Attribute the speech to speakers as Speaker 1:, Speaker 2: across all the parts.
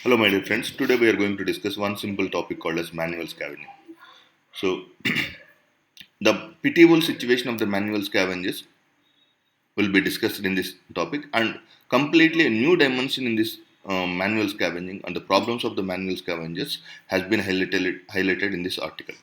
Speaker 1: Hello, my dear friends. Today we are going to discuss one simple topic called as manual scavenging. So, the pitiable situation of the manual scavengers will be discussed in this topic, and completely a new dimension in this manual scavenging and the problems of the manual scavengers has been highlighted in this article.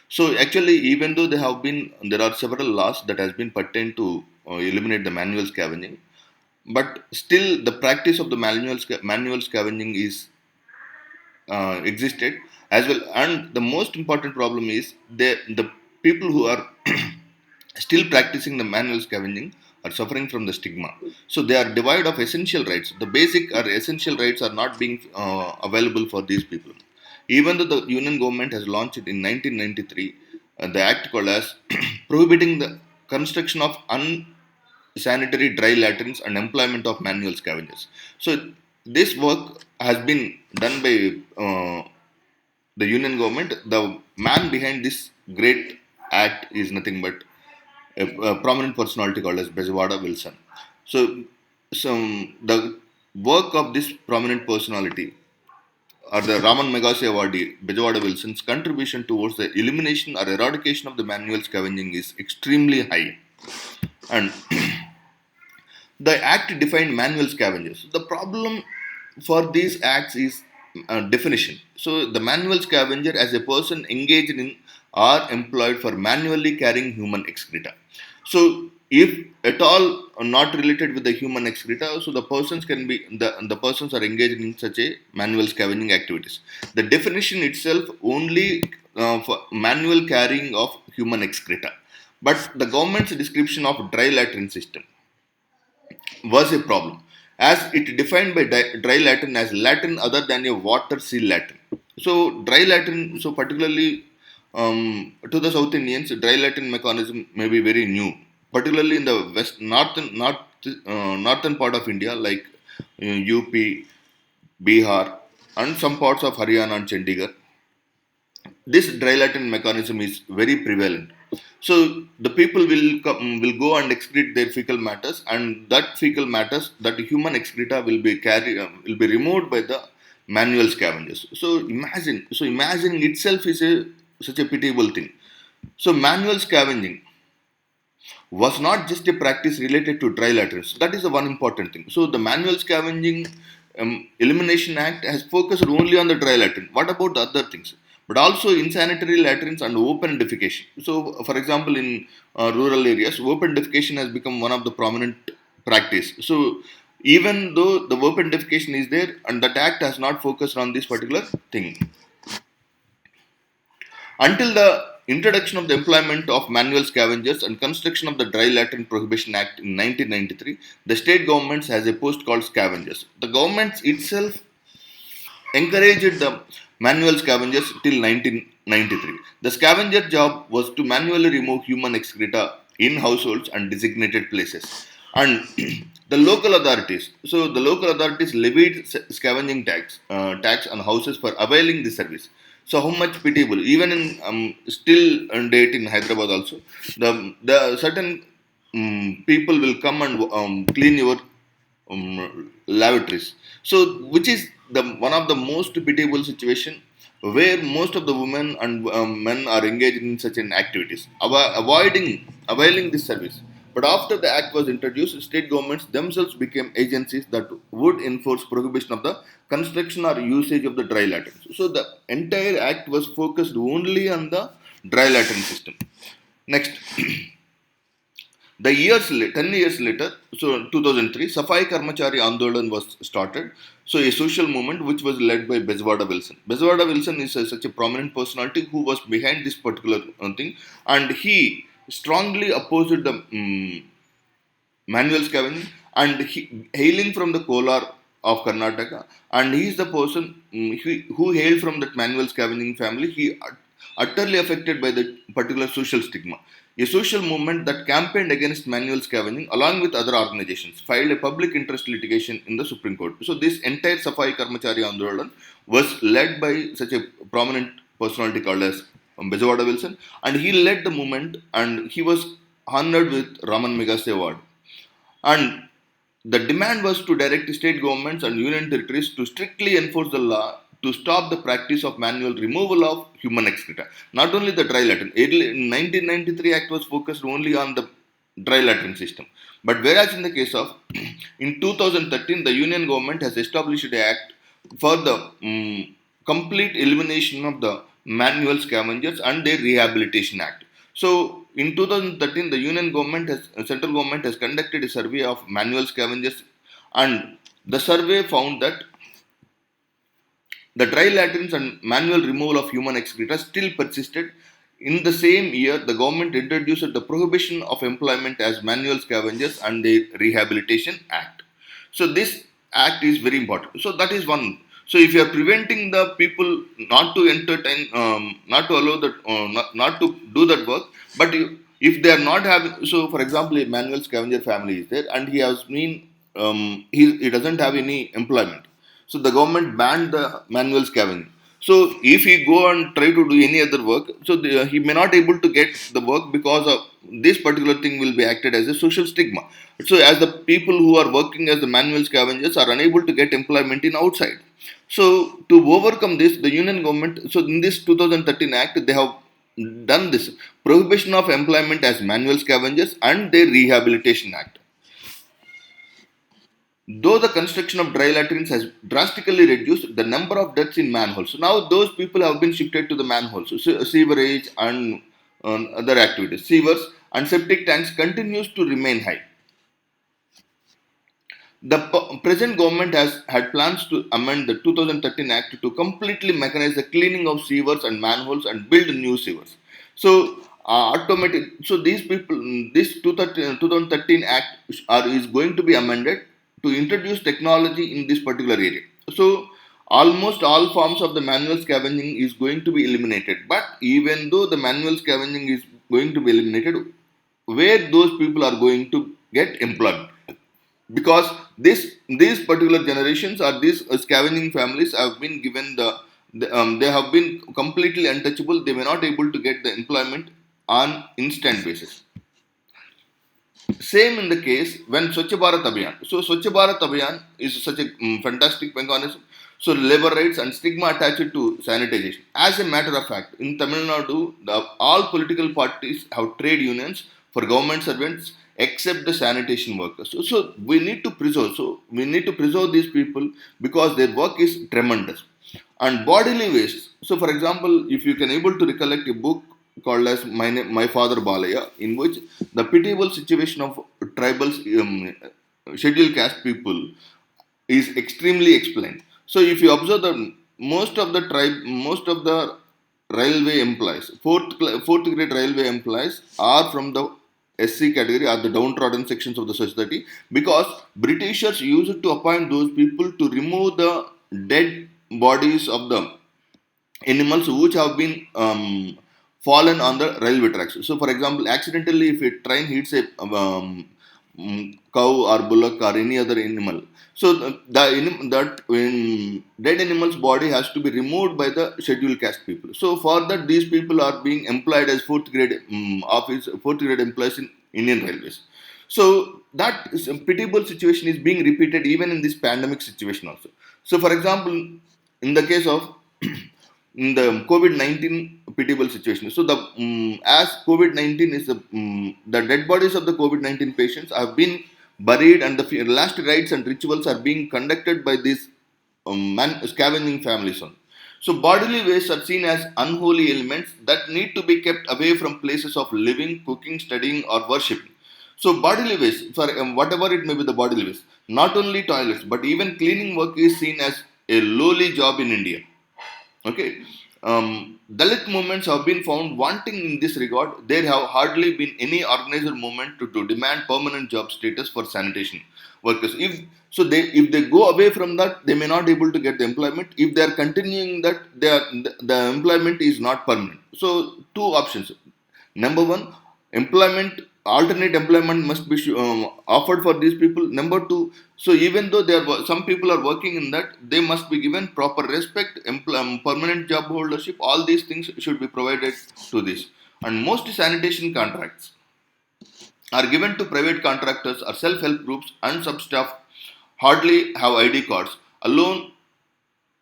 Speaker 1: So, actually, even though there are several laws that has been pertained to eliminate the manual scavenging, but still the practice of the manual scavenging is existed as well. And the most important problem is the people who are still practicing the manual scavenging are suffering from the stigma. So they are devoid of essential rights. The basic or essential rights are not being available for these people. Even though the union government has launched it in 1993, the act called as prohibiting the construction of sanitary dry latrines and employment of manual scavengers. So this work has been done by the union government. The man behind this great act is nothing but a prominent personality called as Bezawada Wilson. So, the work of this prominent personality or the Raman Magase awardee Bezawada Wilson's contribution towards the elimination or eradication of the manual scavenging is extremely high. And the act defined manual scavengers. The problem for these acts is definition. So, the manual scavenger as a person engaged in or employed for manually carrying human excreta. So, if at all not related with the human excreta, so the persons are engaged in such a manual scavenging activities. The definition itself only for manual carrying of human excreta, but the government's description of dry latrine system was a problem, as it defined by dry latrine as latrine other than a water seal latrine. So dry latrine, so particularly to the South Indians, dry latrine mechanism may be very new, particularly in the northern part of India, like UP, Bihar, and some parts of Haryana and Chandigarh. This dry latrine mechanism is very prevalent. So the people will go and excrete their fecal matters, and that fecal matters, that human excreta will be removed by the manual scavengers. So imagining itself is a such a pitiable thing. So manual scavenging was not just a practice related to dry latrines. That is the one important thing. So the Manual Scavenging Elimination Act has focused only on the dry latrine. What about the other things? But also insanitary latrines and open defecation. So, for example, in rural areas, open defecation has become one of the prominent practice. So, even though the open defecation is there, and that act has not focused on this particular thing. Until the introduction of the employment of manual scavengers and construction of the Dry Latrine Prohibition Act in 1993, the state governments has a post called scavengers. The government itself encouraged the manual scavengers till 1993. The scavenger job was to manually remove human excreta in households and designated places. And the local authorities levied scavenging tax on houses for availing the service. So how much pitiable? Even in still on date in Hyderabad also, the certain people will come and clean your lavatories. So, which is the one of the most pitiable situation where most of the women and men are engaged in such an activities, availing this service. But after the act was introduced, state governments themselves became agencies that would enforce prohibition of the construction or usage of the dry latrines. So the entire act was focused only on the dry latrine system. Next, 10 years later, so 2003, Safai Karmachari Andolan was started. So a social movement which was led by Bezwada Wilson. Bezwada Wilson is such a prominent personality who was behind this particular thing, and he strongly opposed the manual scavenging, and hailing from the Kolar of Karnataka, and he is the person who hailed from that manual scavenging family. He utterly affected by the particular social stigma. A social movement that campaigned against manual scavenging, along with other organizations, filed a public interest litigation in the Supreme Court. So, this entire Safai Karmachari Andolan was led by such a prominent personality called as Bezawada Wilson, and he led the movement, and he was honored with Raman Megase Award. And The demand was to direct state governments and union territories to strictly enforce the law to stop the practice of manual removal of human excreta. Not only the dry latrine. In 1993 Act was focused only on the dry latrine system. But whereas in the case of in 2013 the union government has established an act for the complete elimination of the manual scavengers and their rehabilitation act. So in 2013, central government has conducted a survey of manual scavengers, and the survey found that the dry latrines and manual removal of human excreta still persisted. In the same year, the government introduced the Prohibition of Employment as Manual Scavengers and the Rehabilitation Act. So this act is very important. So that is one. So if you are preventing the people not to entertain, not to allow that, not to do that work, but if they are not having, so for example, a manual scavenger family is there, and he has been, he doesn't have any employment. So the government banned the manual scavenging. So if he go and try to do any other work, so he may not able to get the work because of this particular thing will be acted as a social stigma. So as the people who are working as the manual scavengers are unable to get employment in outside. So to overcome this, the union government, so in this 2013 Act, they have done this prohibition of employment as manual scavengers and their rehabilitation act. Though the construction of dry latrines has drastically reduced the number of deaths in manholes. So now those people have been shifted to the manholes. So sewerage and other activities. Sewers and septic tanks continues to remain high. The present government has had plans to amend the 2013 Act to completely mechanize the cleaning of sewers and manholes and build new sewers. So, automatic. So these people, this 2013 Act is going to be amended to introduce technology in this particular area. So almost all forms of the manual scavenging is going to be eliminated. But even though the manual scavenging is going to be eliminated, where those people are going to get employment? Because these particular generations or these scavenging families have been given they have been completely untouchable. They were not able to get the employment on instant basis. Same in the case when Swachh Bharat Abhiyan. So Swachh Bharat Abhiyan is such a fantastic mechanism. So labor rights and stigma attached to sanitization. As a matter of fact, in Tamil Nadu, all political parties have trade unions for government servants except the sanitation workers. So we need to preserve. So we need to preserve these people because their work is tremendous. And bodily waste. So for example, if you can able to recollect a book called as My Father Balaya, in which the pitiable situation of tribal scheduled caste people is extremely explained. So if you observe the most of the railway employees, fourth grade railway employees are from the SC category or the downtrodden sections of the society because Britishers used to appoint those people to remove the dead bodies of the animals which have been fallen on the railway tracks. So, for example, accidentally, if a train hits a cow or bullock or any other animal, so dead animal's body has to be removed by the scheduled caste people. So, for that, these people are being employed as fourth grade employees in Indian Railways. So that pitiable situation is being repeated even in this pandemic situation also. So, for example, in the case of in the COVID-19 pitiable situation. So as COVID-19 is the dead bodies of the COVID-19 patients have been buried and the last rites and rituals are being conducted by these scavenging families on. So bodily waste are seen as unholy elements that need to be kept away from places of living, cooking, studying or worshipping. So bodily waste, for whatever it may be the bodily waste, not only toilets but even cleaning work is seen as a lowly job in India. Okay. Dalit movements have been found wanting in this regard. There have hardly been any organized movement to demand permanent job status for sanitation workers. If they go away from that, they may not able to get the employment. If they are continuing that, the employment is not permanent. So two options. Number one, employment alternate employment must be offered for these people. Number two, so even though some people are working in that, they must be given proper respect, permanent job holdership. All these things should be provided to this. And most sanitation contracts are given to private contractors or self-help groups, and some staff hardly have ID cards. Alone,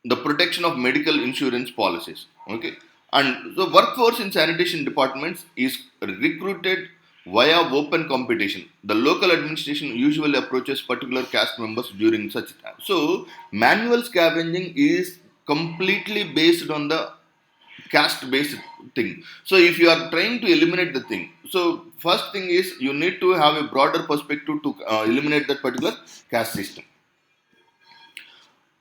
Speaker 1: the protection of medical insurance policies. Okay, and the workforce in sanitation departments is recruited via open competition. The local administration usually approaches particular caste members during such time. So manual scavenging is completely based on the caste based thing. So if you are trying to eliminate the thing, so first thing is you need to have a broader perspective to eliminate that particular caste system.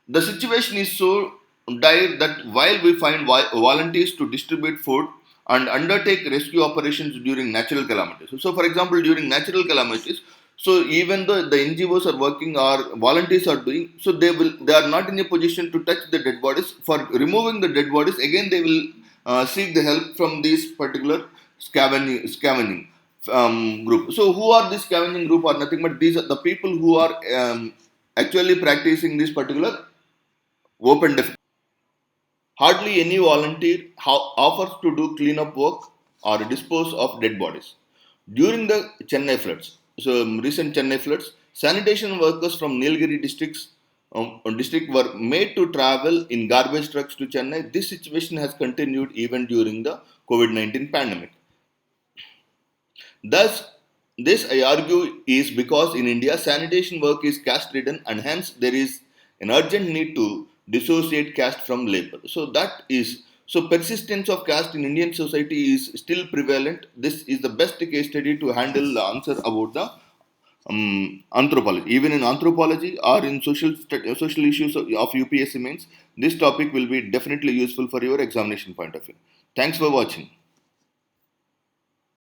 Speaker 1: The situation is so dire that while we find volunteers to distribute food and undertake rescue operations during natural calamities. So, for example, during natural calamities, so even though the NGOs are working or volunteers are doing, so they are not in a position to touch the dead bodies. For removing the dead bodies, again they will seek the help from this particular scavenging group. So, who are this scavenging group? Are nothing but these are the people who are actually practicing this particular open definition. Hardly any volunteer offers to do cleanup work or dispose of dead bodies. During the Chennai floods, so recent Chennai floods, sanitation workers from Nilgiri district were made to travel in garbage trucks to Chennai. This situation has continued even during the COVID-19 pandemic. Thus, this I argue is because in India sanitation work is caste ridden and hence there is an urgent need to dissociate caste from labor. So that is so persistence of caste in Indian society is still prevalent. This is the best case study to handle the answer about the anthropology. Even in anthropology or in social issues of UPSC mains, this topic will be definitely useful for your examination point of view. Thanks for watching.